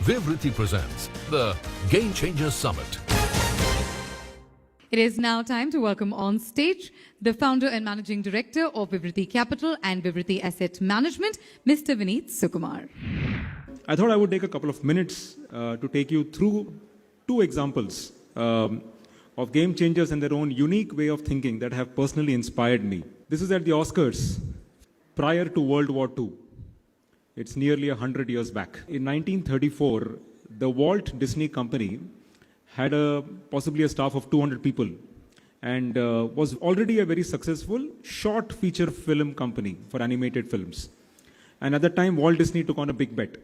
Vivriti presents the Game Changers Summit. It is now time to welcome on stage the founder and managing director of Vivriti Capital and Vivriti Asset Management, Mr. Vineet Sukumar. I thought I would take a couple of minutes to take you through two examples of game changers and their own unique way of thinking that have personally inspired me. This is at the Oscars prior to World War II. It's nearly 100 years back. In 1934, the Walt Disney Company had possibly a staff of 200 people and was already a very successful short feature film company for animated films. And at that time, Walt Disney took on a big bet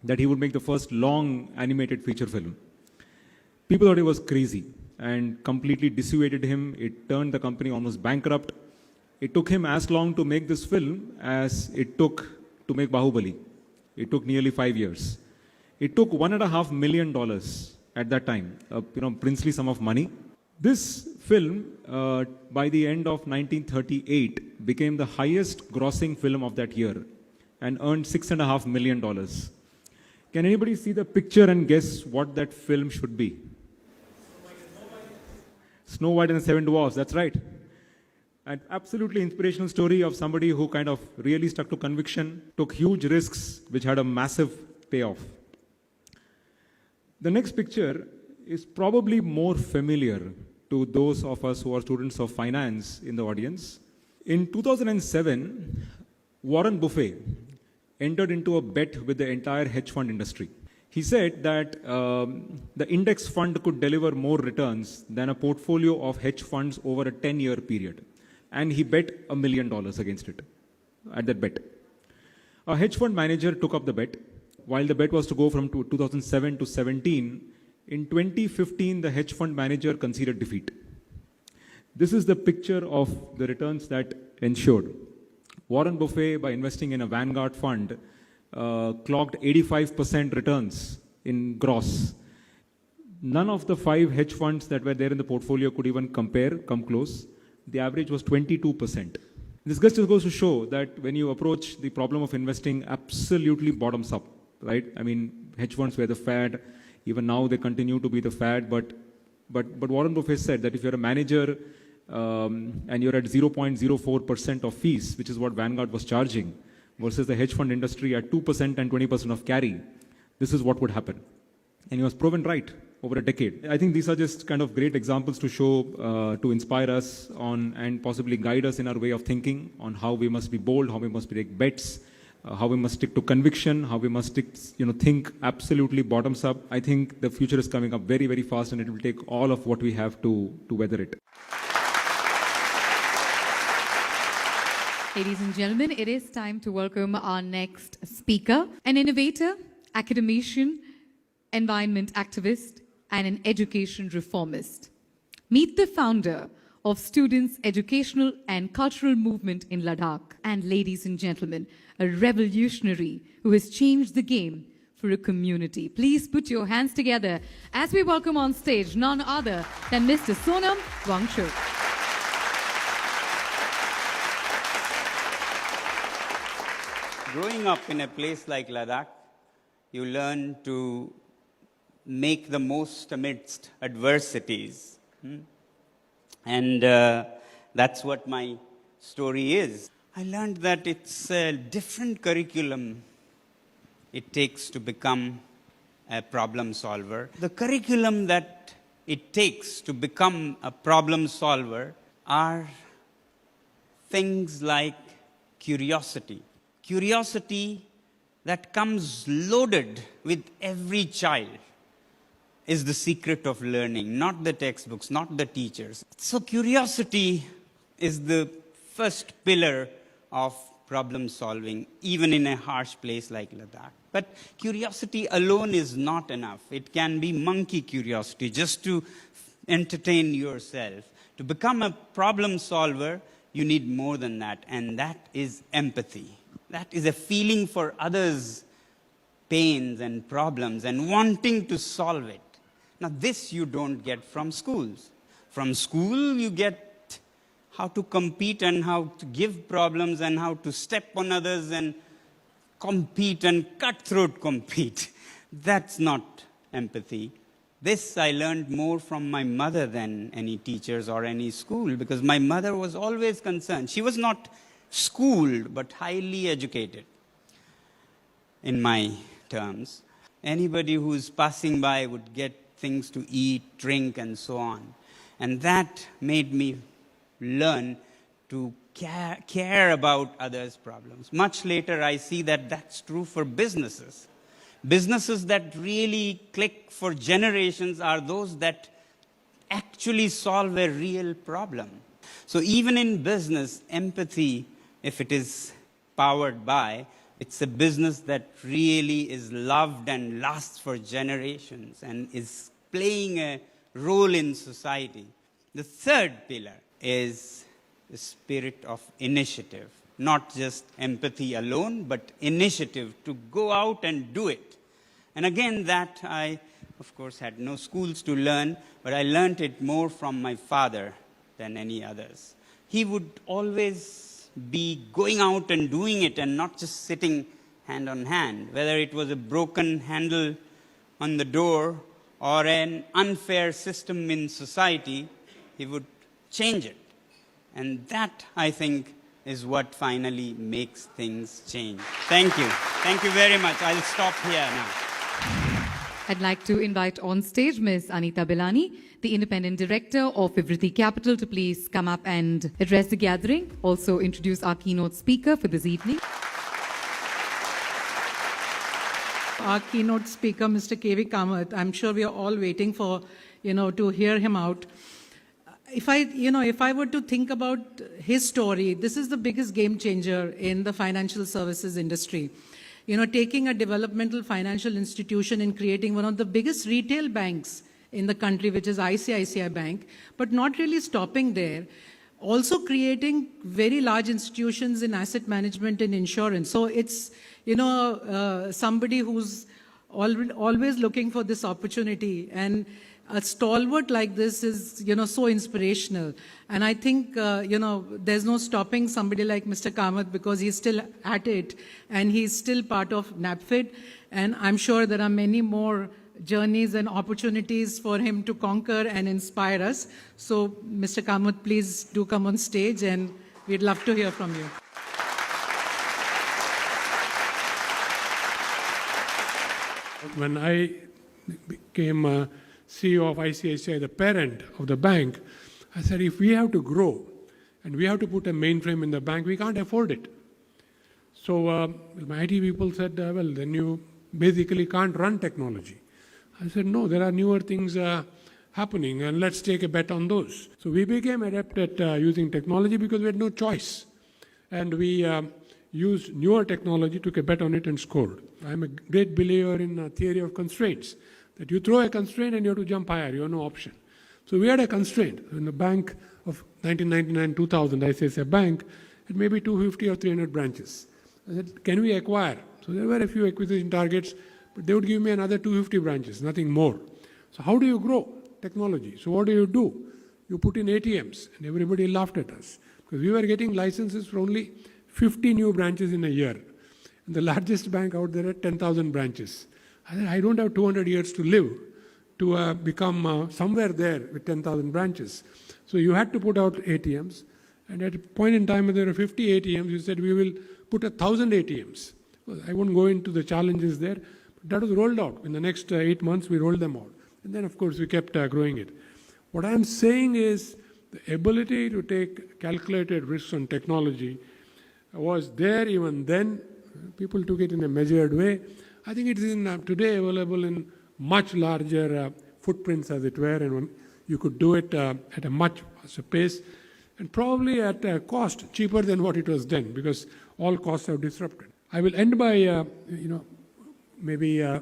that he would make the first long animated feature film. People thought he was crazy and completely dissuaded him. It turned the company almost bankrupt. It took him as long to make this film as it took to make Bahubali. It took nearly 5 years. It took $1.5 million at that time, princely sum of money. This film, by the end of 1938, became the highest grossing film of that year and earned $6.5 million. Can anybody see the picture and guess what that film should be? Snow White and the Seven Dwarfs, that's right. An absolutely inspirational story of somebody who kind of really stuck to conviction, took huge risks, which had a massive payoff. The next picture is probably more familiar to those of us who are students of finance in the audience. In 2007, Warren Buffett entered into a bet with the entire hedge fund industry. He said that the index fund could deliver more returns than a portfolio of hedge funds over a 10-year period. And he bet $1 million against it at that bet. A hedge fund manager took up the bet. While the bet was to go from 2007 to 17, in 2015, the hedge fund manager conceded defeat. This is the picture of the returns that ensured. Warren Buffett, by investing in a Vanguard fund, clocked 85% returns in gross. None of the 5 hedge funds that were there in the portfolio could even come close. The average was 22%. This just goes to show that when you approach the problem of investing absolutely bottoms up, right? I mean, hedge funds were the fad. Even now they continue to be the fad. But Warren Buffett said that if you're a manager and you're at 0.04% of fees, which is what Vanguard was charging, versus the hedge fund industry at 2% and 20% of carry, this is what would happen. And he was proven right over a decade. I think these are just kind of great examples to show, to inspire us on and possibly guide us in our way of thinking on how we must be bold, how we must take bets, how we must stick to conviction, how we must think absolutely bottoms up. I think the future is coming up very, very fast and it will take all of what we have to weather it. Ladies and gentlemen, it is time to welcome our next speaker, an innovator, academician, environment activist, and an education reformist. Meet the founder of Students' Educational and Cultural Movement in Ladakh. And ladies and gentlemen, a revolutionary who has changed the game for a community. Please put your hands together as we welcome on stage none other than Mr. Sonam Garg. Growing up in a place like Ladakh, you learn to make the most amidst adversities. And that's what my story is. I learned that it's a different curriculum it takes to become a problem solver. The curriculum that it takes to become a problem solver are things like curiosity. Curiosity that comes loaded with every child is the secret of learning, not the textbooks, not the teachers. So curiosity is the first pillar of problem solving, even in a harsh place like Ladakh. But curiosity alone is not enough. It can be monkey curiosity, just to entertain yourself. To become a problem solver, you need more than that, and that is empathy. That is a feeling for others' pains and problems and wanting to solve it. Now, this you don't get from schools. From school, you get how to compete and how to give problems and how to step on others and compete and cutthroat compete. That's not empathy. This I learned more from my mother than any teachers or any school, because my mother was always concerned. She was not schooled, but highly educated, in my terms. Anybody who's passing by would get things to eat, drink, and so on. And that made me learn to care about others' problems. Much later, I see that that's true for businesses. Businesses that really click for generations are those that actually solve a real problem. So even in business, empathy, if it is powered by, it's a business that really is loved and lasts for generations and is playing a role in society. The third pillar is the spirit of initiative. Not just empathy alone, but initiative to go out and do it. And again, that I, of course, had no schools to learn, but I learned it more from my father than any others. He would always be going out and doing it and not just sitting hand on hand. Whether it was a broken handle on the door or an unfair system in society, he would change it. And that, I think, is what finally makes things change. Thank you. Thank you very much. I'll stop here now. I'd like to invite on stage Ms. Anita Bilani, the Independent Director of Vivriti Capital, to please come up and address the gathering. Also introduce our keynote speaker for this evening. Our keynote speaker, Mr. K.V. Kamath, I'm sure we are all waiting for, to hear him out. If I were to think about his story, this is the biggest game changer in the financial services industry. Taking a developmental financial institution and creating one of the biggest retail banks in the country, which is ICICI Bank, but not really stopping there. Also creating very large institutions in asset management and insurance. So it's, somebody who's always looking for this opportunity. And a stalwart like this is, so inspirational. And I think, there's no stopping somebody like Mr. Kamath because he's still at it and he's still part of NAPFID. And I'm sure there are many more journeys and opportunities for him to conquer and inspire us. So, Mr. Kamath, please do come on stage and we'd love to hear from you. When I became CEO of ICICI, the parent of the bank, I said, if we have to grow and we have to put a mainframe in the bank, we can't afford it. So my IT people said, well, then you basically can't run technology. I said, no, there are newer things happening and let's take a bet on those. So we became adept at using technology because we had no choice. And we used newer technology, took a bet on it and scored. I'm a great believer in theory of constraints. That you throw a constraint and you have to jump higher, you have no option. So we had a constraint. In the bank of 1999-2000, ICICI Bank, had maybe 250 or 300 branches. I said, can we acquire? So there were a few acquisition targets, but they would give me another 250 branches, nothing more. So how do you grow? Technology. So what do? You put in ATMs, and everybody laughed at us. Because we were getting licenses for only 50 new branches in a year. And the largest bank out there had 10,000 branches. I said, I don't have 200 years to live to become somewhere there with 10,000 branches. So you had to put out ATMs. And at a point in time when there were 50 ATMs, you said, we will put 1,000 ATMs. Well, I won't go into the challenges there. But that was rolled out. In the next 8 months, we rolled them out. And then, of course, we kept growing it. What I'm saying is the ability to take calculated risks on technology was there even then. People took it in a measured way. I think it is today available in much larger footprints, as it were, and you could do it at a much faster pace, and probably at a cost cheaper than what it was then, because all costs have disrupted. I will end by, maybe a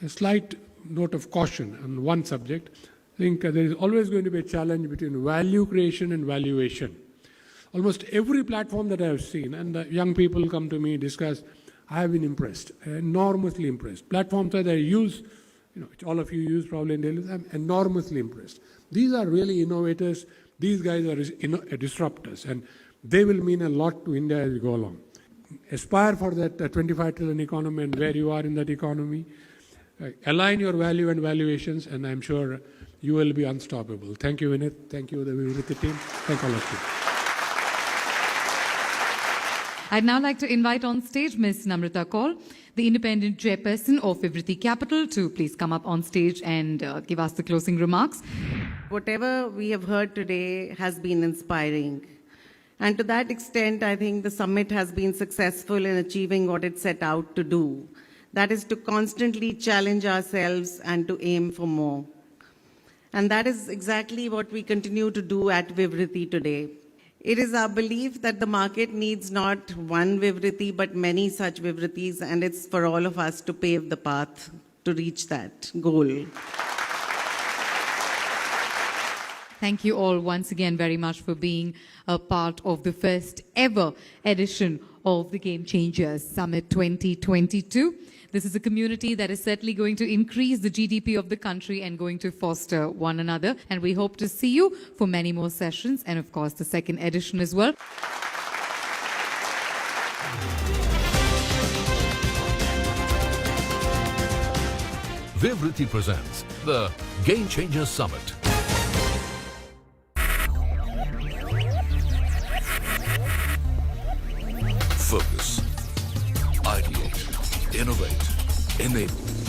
slight note of caution on one subject. I think there is always going to be a challenge between value creation and valuation. Almost every platform that I have seen, and young people come to me, discuss, I have been impressed, enormously impressed. Platforms that I use, which all of you use probably in daily life, I'm enormously impressed. These are really innovators. These guys are disruptors, and they will mean a lot to India as we go along. Aspire for that 25 trillion economy and where you are in that economy. align your value and valuations, and I'm sure you will be unstoppable. Thank you, Vineet. Thank you, the Vivriti team. Thank all of you. I'd now like to invite on stage Ms. Namrata Kaul, the independent chairperson of Vivriti Capital, to please come up on stage and give us the closing remarks. Whatever we have heard today has been inspiring. And to that extent, I think the summit has been successful in achieving what it set out to do. That is to constantly challenge ourselves and to aim for more. And that is exactly what we continue to do at Vivriti today. It is our belief that the market needs not one Vivriti, but many such Vivritis, and it's for all of us to pave the path to reach that goal. Thank you all once again very much for being a part of the first ever edition of the Game Changers Summit 2022. This is a community that is certainly going to increase the GDP of the country and going to foster one another. And we hope to see you for many more sessions and, of course, the second edition as well. Vivriti presents the Game Changers Summit. Focus, ideate, innovate, enable.